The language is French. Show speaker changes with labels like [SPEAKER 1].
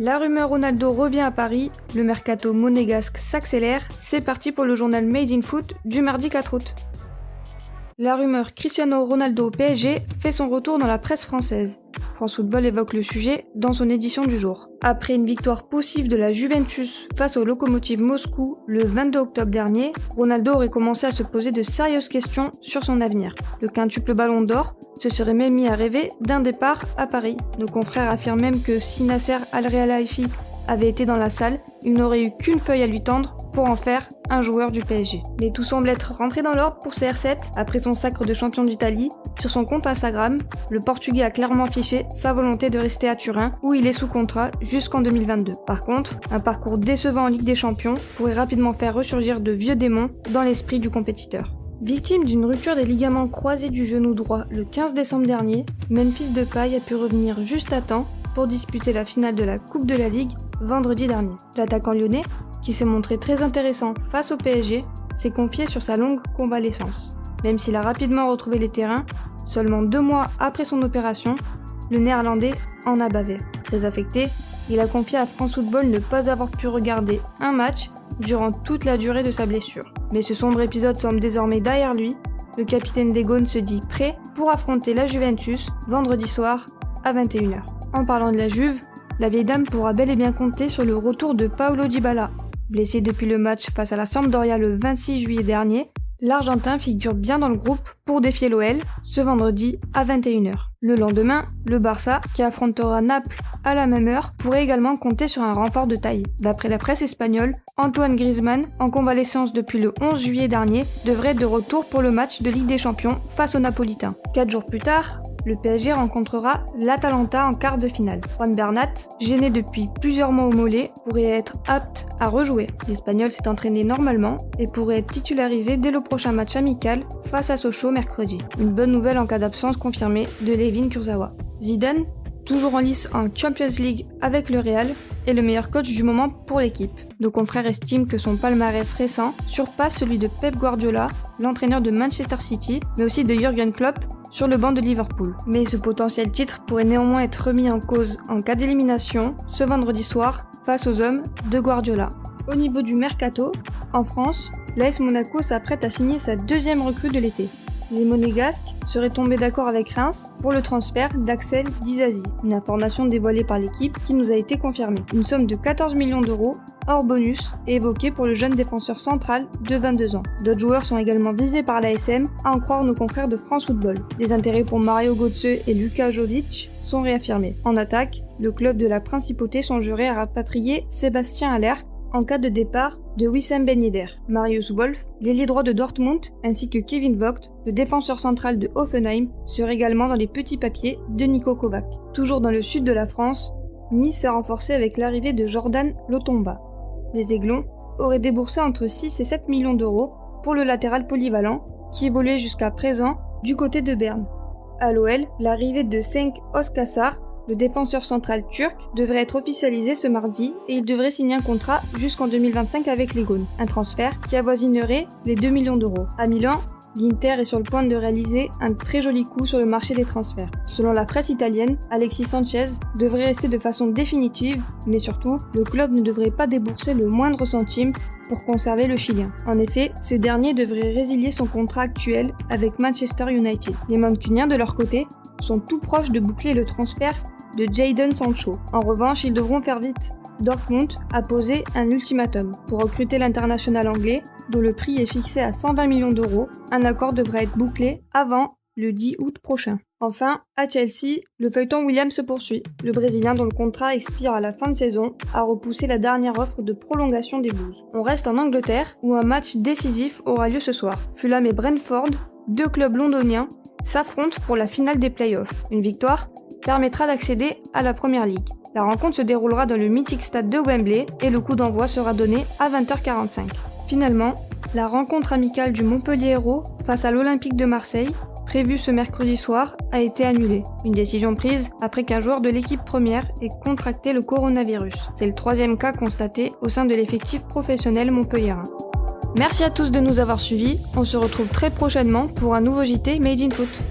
[SPEAKER 1] La rumeur Ronaldo revient à Paris, le mercato monégasque s'accélère, c'est parti pour le journal Made in Foot du mardi 4 août. La rumeur Cristiano Ronaldo au PSG fait son retour dans la presse française. France Football évoque le sujet dans son édition du jour. Après une victoire poussive de la Juventus face au Lokomotiv Moscou le 22 octobre dernier, Ronaldo aurait commencé à se poser de sérieuses questions sur son avenir. Le quintuple ballon d'or se serait même mis à rêver d'un départ à Paris. Nos confrères affirment même que si Nasser Al-Khelaifi avait été dans la salle, il n'aurait eu qu'une feuille à lui tendre pour en faire un joueur du PSG. Mais tout semble être rentré dans l'ordre pour CR7 après son sacre de champion d'Italie. Sur son compte Instagram, le Portugais a clairement affiché sa volonté de rester à Turin où il est sous contrat jusqu'en 2022. Par contre, un parcours décevant en Ligue des Champions pourrait rapidement faire ressurgir de vieux démons dans l'esprit du compétiteur. Victime d'une rupture des ligaments croisés du genou droit le 15 décembre dernier, Memphis Depay a pu revenir juste à temps pour disputer la finale de la Coupe de la Ligue vendredi dernier. L'attaquant lyonnais, qui s'est montré très intéressant face au PSG, s'est confié sur sa longue convalescence. Même s'il a rapidement retrouvé les terrains, seulement 2 mois après son opération, le néerlandais en a bavé. Très affecté, il a confié à France Football ne pas avoir pu regarder un match durant toute la durée de sa blessure. Mais ce sombre épisode semble désormais derrière lui. Le capitaine des Gaunes se dit prêt pour affronter la Juventus vendredi soir à 21h. En parlant de la Juve, la vieille dame pourra bel et bien compter sur le retour de Paulo Dybala. Blessé depuis le match face à la Sampdoria le 26 juillet dernier, l'Argentin figure bien dans le groupe pour défier l'OL ce vendredi à 21h. Le lendemain, le Barça, qui affrontera Naples à la même heure, pourrait également compter sur un renfort de taille. D'après la presse espagnole, Antoine Griezmann, en convalescence depuis le 11 juillet dernier, devrait être de retour pour le match de Ligue des Champions face aux Napolitains. 4 jours plus tard, le PSG rencontrera l'Atalanta en quart de finale. Juan Bernat, gêné depuis plusieurs mois au mollet, pourrait être apte à rejouer. L'Espagnol s'est entraîné normalement et pourrait être titularisé dès le prochain match amical face à Sochaux mercredi. Une bonne nouvelle en cas d'absence confirmée de Layvin Kurzawa. Zidane, toujours en lice en Champions League avec le Real, est le meilleur coach du moment pour l'équipe. Nos confrères estiment que son palmarès récent surpasse celui de Pep Guardiola, l'entraîneur de Manchester City, mais aussi de Jürgen Klopp sur le banc de Liverpool. Mais ce potentiel titre pourrait néanmoins être remis en cause en cas d'élimination ce vendredi soir face aux hommes de Guardiola. Au niveau du mercato, en France, l'AS Monaco s'apprête à signer sa 2e recrue de l'été. Les Monégasques seraient tombés d'accord avec Reims pour le transfert d'Axel Disasi, une information dévoilée par l'équipe qui nous a été confirmée. Une somme de 14 millions d'euros, hors bonus, est évoquée pour le jeune défenseur central de 22 ans. D'autres joueurs sont également visés par l'ASM, à en croire nos confrères de France Football. Les intérêts pour Mario Götze et Luka Jovic sont réaffirmés. En attaque, le club de la Principauté songerait à rapatrier Sébastien Haller en cas de départ de Wissam Ben Yedder. Marius Wolf, l'ailier droit de Dortmund, ainsi que Kevin Vogt, le défenseur central de Hoffenheim, seraient également dans les petits papiers de Niko Kovac. Toujours dans le sud de la France, Nice s'est renforcé avec l'arrivée de Jordan Lotomba. Les Aiglons auraient déboursé entre 6 et 7 millions d'euros pour le latéral polyvalent, qui évoluait jusqu'à présent du côté de Berne. À l'OL, l'arrivée de Cenk Özkaçar, le défenseur central turc, devrait être officialisé ce mardi et il devrait signer un contrat jusqu'en 2025 avec les Gaunes. Un transfert qui avoisinerait les 2 millions d'euros. À Milan, l'Inter est sur le point de réaliser un très joli coup sur le marché des transferts. Selon la presse italienne, Alexis Sanchez devrait rester de façon définitive, mais surtout, le club ne devrait pas débourser le moindre centime pour conserver le Chilien. En effet, ce dernier devrait résilier son contrat actuel avec Manchester United. Les Mancuniens, de leur côté, sont tout proches de boucler le transfert de Jadon Sancho. En revanche, ils devront faire vite. Dortmund a posé un ultimatum. Pour recruter l'international anglais, dont le prix est fixé à 120 millions d'euros, un accord devrait être bouclé avant le 10 août prochain. Enfin, à Chelsea, le feuilleton Williams se poursuit. Le Brésilien, dont le contrat expire à la fin de saison, a repoussé la dernière offre de prolongation des Blues. On reste en Angleterre, où un match décisif aura lieu ce soir. Fulham et Brentford, 2 clubs londoniens, s'affrontent pour la finale des playoffs. Une victoire permettra d'accéder à la Premier League. La rencontre se déroulera dans le mythique stade de Wembley et le coup d'envoi sera donné à 20h45. Finalement, la rencontre amicale du Montpellier Hérault face à l'Olympique de Marseille, prévue ce mercredi soir, a été annulée. Une décision prise après qu'un joueur de l'équipe première ait contracté le coronavirus. C'est le 3e cas constaté au sein de l'effectif professionnel montpelliérain. Merci à tous de nous avoir suivis, on se retrouve très prochainement pour un nouveau JT Made in Foot.